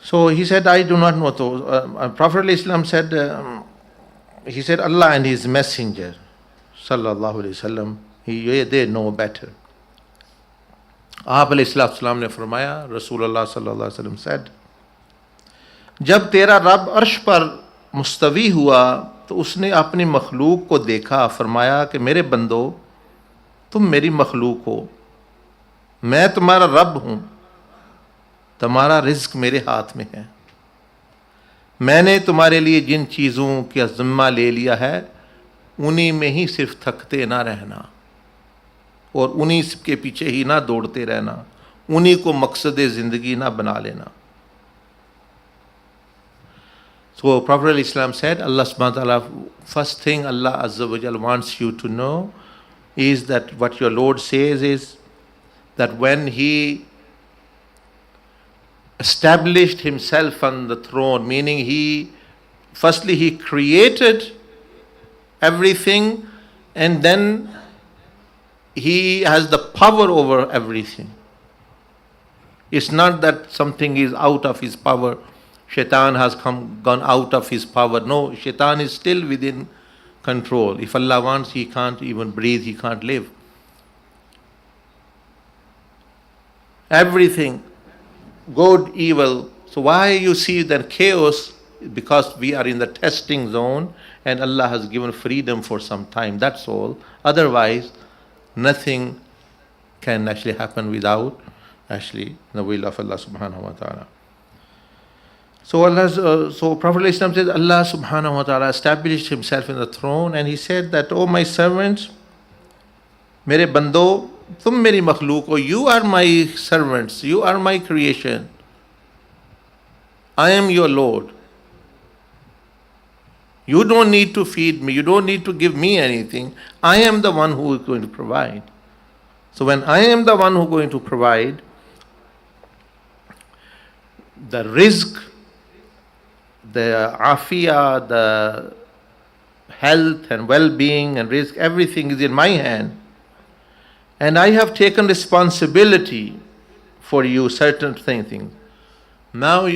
So he said, I do not know. So, Prophet ﷺ said, he said, Allah and His Messenger, sallallahu alaihi wasallam, they know better. आप अलैहिस्सलाम ने फरमाया, रसूलुल्लाह सल्लल्लाहु अलैहि वसल्लम said, जब तेरा रब अर्श पर मुस्तवी हुआ तो उसने अपनी मखलूक को देखा, फरमाया कि मेरे बंदो, तुम मेरी मखलूक हो, मैं तुम्हारा रब हूँ, तुम्हारा रिज्क मेरे हाथ में है, मैंने तुम्हारे लिए जिन चीज़ों का ज़िम्मा ले लिया है उन्हीं में ही सिर्फ थकते ना रहना और उन्हीं के पीछे ही ना दौड़ते रहना, उन्हीं को मकसद ज़िंदगी ना बना लेना. So Prophet ﷺ said, Allah subhanahu wa ta'ala, first thing Allah Azza wa Jal wants you to know is that what your Lord says is that when He established Himself on the throne, meaning He created everything and then He has the power over everything. It's not that something is out of His power. Shaitan has gone out of his power. No, Shaitan is still within control. If Allah wants, he can't even breathe, he can't live. Everything, good, evil. So why you see then chaos? Because we are in the testing zone and Allah has given freedom for some time. That's all. Otherwise, nothing can actually happen without actually the will of Allah subhanahu wa ta'ala. So Prophet ﷺ says, Allah subhanahu wa ta'ala established Himself in the throne and He said that, oh my servants, mere bando, tum meri makhluk ho, you are my servants, you are my creation. I am your Lord. You don't need to feed me, you don't need to give me anything. I am the one who is going to provide. So when I am the one who is going to provide, the rizq, the afiyah, the health and well-being and risk, everything is in my hand. And I have taken responsibility for you, certain things. Now,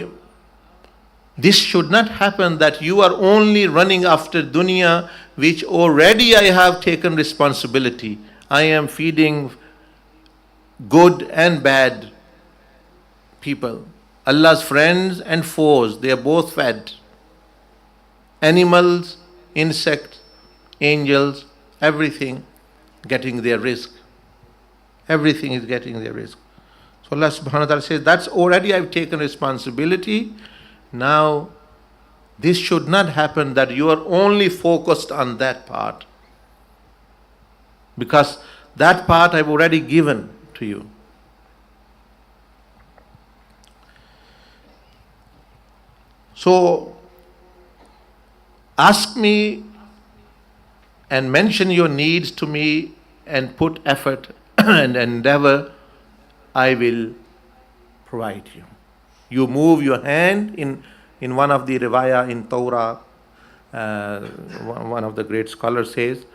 this should not happen that you are only running after dunya, which already I have taken responsibility. I am feeding good and bad people. Allah's friends and foes, they are both fed. Animals, insects, angels, everything getting their rizq. Everything is getting their rizq. So Allah subhanahu wa ta'ala says, that's already I've taken responsibility. Now, this should not happen that you are only focused on that part. Because that part I've already given to you. So, ask me and mention your needs to me and put effort and endeavor, I will provide you. You move your hand in one of the riwayah in Torah, one of the great scholars says,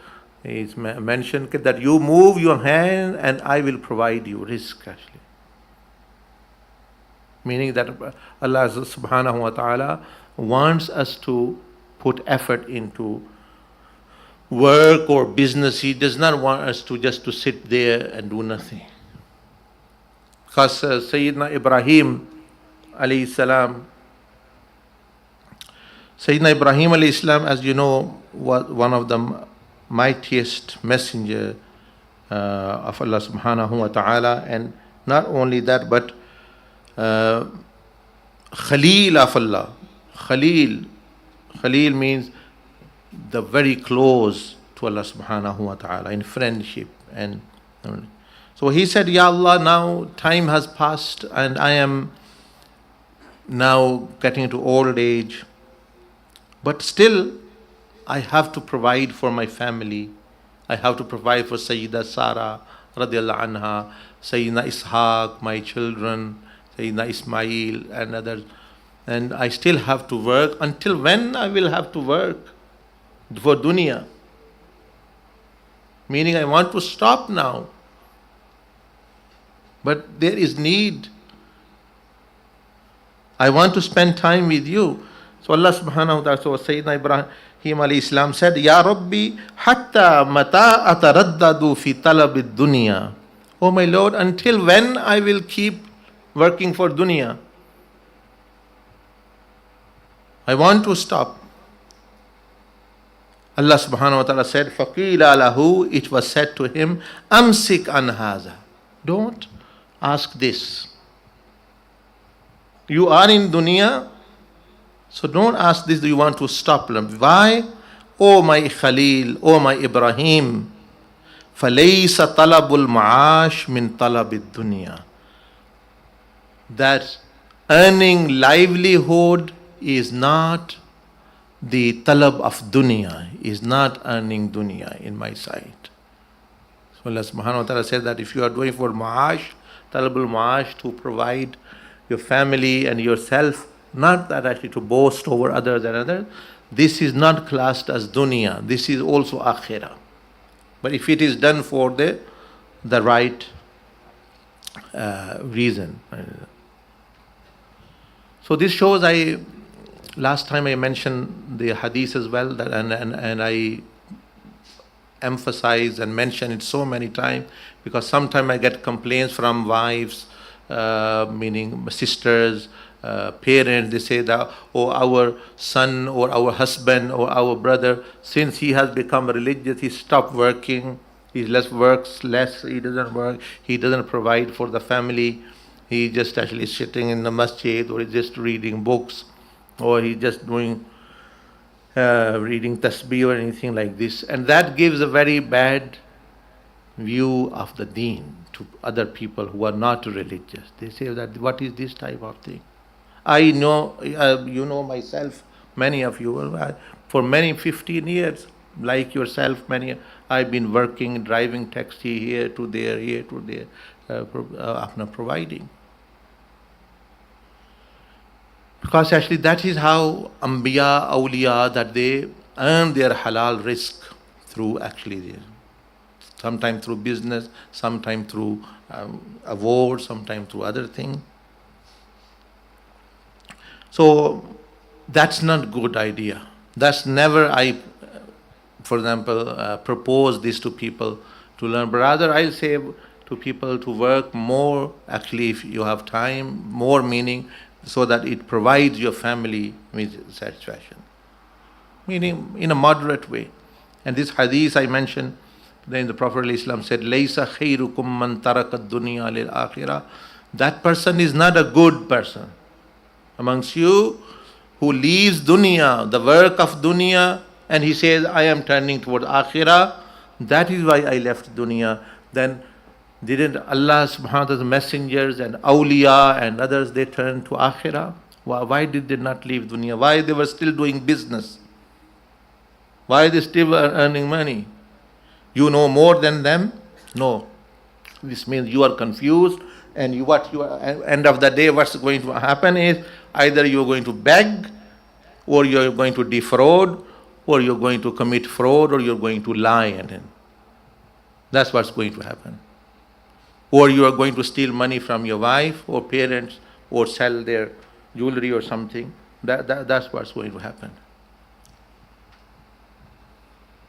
is mentioned that you move your hand and I will provide you rizq actually. Meaning that Allah subhanahu wa ta'ala wants us to put effort into work or business. He does not want us to just to sit there and do nothing. Because Sayyidina Ibrahim alayhi salam, as you know, was one of the mightiest messenger of Allah subhanahu wa ta'ala, and not only that, but Khalil of Allah. Khalil means the very close to Allah subhanahu wa ta'ala in friendship. And so he said, Ya Allah, now time has passed and I am now getting into old age, but still I have to provide for my family. I have to provide for Sayyida Sarah radiallahu anha, Sayyidina Ishaq, my children, Sayyidina Ismail and others. And I still have to work. Until when I will have to work for dunya? Meaning I want to stop now. But there is need. I want to spend time with you. So Allah subhanahu wa ta'ala, so Sayyidina Ibrahim alayhi salam said, Ya Rabbi, hatta mata ataraddadu fi talabid dunya. Oh my Lord, until when I will keep working for dunya? I want to stop. Allah subhanahu wa ta'ala said, Faqila lahu, it was said to him, Amsik an haza. Don't ask this. You are in dunya, so don't ask this, do you want to stop them? Why? Oh my Khalil, oh my Ibrahim, فَلَيْسَ طَلَبُ الْمَعَاشِ مِنْ طَلَبِ الدُّنْيَا. That earning livelihood is not the talab of dunya, is not earning dunya in my sight. So Allah subhanahu wa ta'ala said that if you are doing for ma'ash, talabul ma'ash, to provide your family and yourself, not that actually to boast over others and others, this is not classed as dunya, this is also akhirah. But if it is done for the right reason. So this shows, last time I mentioned the hadith as well, that, and I emphasize and mention it so many times, because sometimes I get complaints from wives, meaning sisters, parents. They say that, oh, our son or our husband or our brother, since he has become religious, he stopped working, he works less, he doesn't work, he doesn't provide for the family, he just actually sitting in the masjid, or he's just reading books, or he's just doing reading tasbih or anything like this. And that gives a very bad view of the deen to other people who are not religious. They say that, what is this type of thing? I know, you know myself, many of you, for many 15 years, like yourself, I've been working, driving taxi here to there, providing. Because actually that is how Anbiya, Awliya, that they earn their halal rizq through actually, sometimes through business, sometimes through award, sometimes through other things. So that's not good idea. That's never for example, propose this to people to learn. But rather I say to people to work more, actually if you have time, more meaning, so that it provides your family with satisfaction. Meaning in a moderate way. And this hadith I mentioned, then the Prophet ﷺ said, Laysa khairukum man taraka dunya lil akhirah. That person is not a good person amongst you who leaves dunya, the work of dunya, and he says, I am turning towards akhirah. That is why I left dunya. Then didn't Allah subhanahu wa ta'ala's messengers and awliya and others, they turned to akhirah? Why did they not leave dunya? Why they were still doing business? Why they still were earning money? You know more than them? No. This means you are confused, and end of the day what's going to happen is either you're going to beg, or you're going to defraud, or you're going to commit fraud, or you're going to lie, and that's what's going to happen. Or you are going to steal money from your wife or parents, or sell their jewelry or something. That's what's going to happen.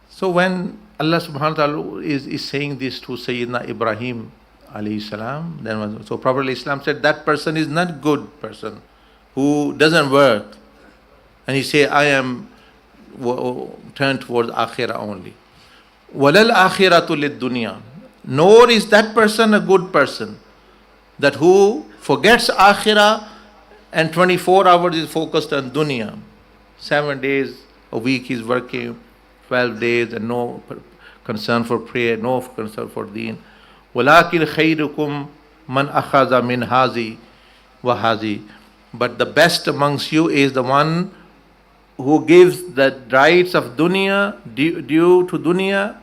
So when Allah subhanahu wa ta'ala is saying this to Sayyidina Ibrahim alayhi salam, so Prophet Islam said that person is not good person who doesn't work. And he say, I am turned towards akhirah only. Walal akhiratu lid dunya. Nor is that person a good person, that who forgets akhirah and 24 hours is focused on dunya. 7 days a week he's working, 12 days, and no concern for prayer, no concern for deen. وَلَكِنْ خَيْرُكُمْ مَنْ أَخَذَ مِنْ هَذِي وَهَذِي. But the best amongst you is the one who gives the rights of dunya, due to dunya,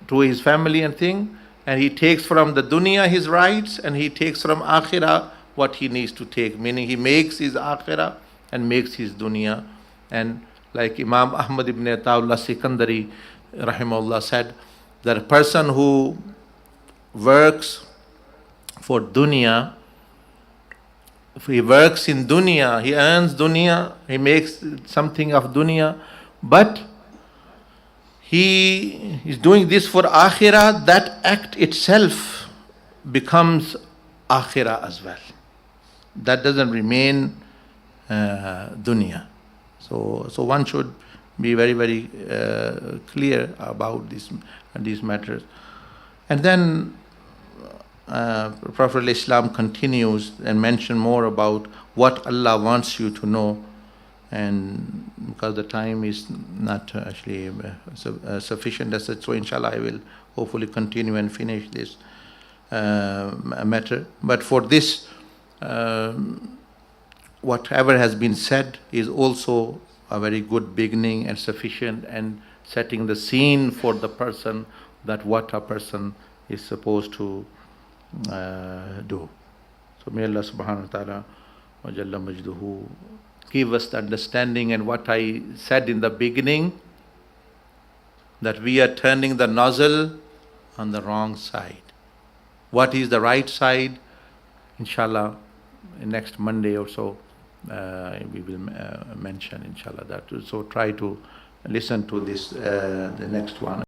to his family and thing, and he takes from the dunya his rights, and he takes from akhirah what he needs to take, meaning he makes his akhirah and makes his dunya. And like Imam Ahmad ibn Ataullah Sikandari rahimahullah said, that a person who works for dunya he works in dunya, he earns dunya, he makes something of dunya, but he is doing this for akhirah, that act itself becomes akhirah as well. That doesn't remain dunya. So one should be very, very clear about these matters. And then Prophet Islam continues and mention more about what Allah wants you to know. And because the time is not actually sufficient as such, so inshallah I will hopefully continue and finish this matter. But for this, whatever has been said is also a very good beginning and sufficient, and setting the scene for the person, that what a person is supposed to do. So may Allah subhanahu wa ta'ala wa jalla majduhu give us the understanding. And what I said in the beginning, that we are turning the nozzle on the wrong side. What is the right side? Inshallah, next Monday or so, we will mention inshallah that. So try to listen to this, the next one.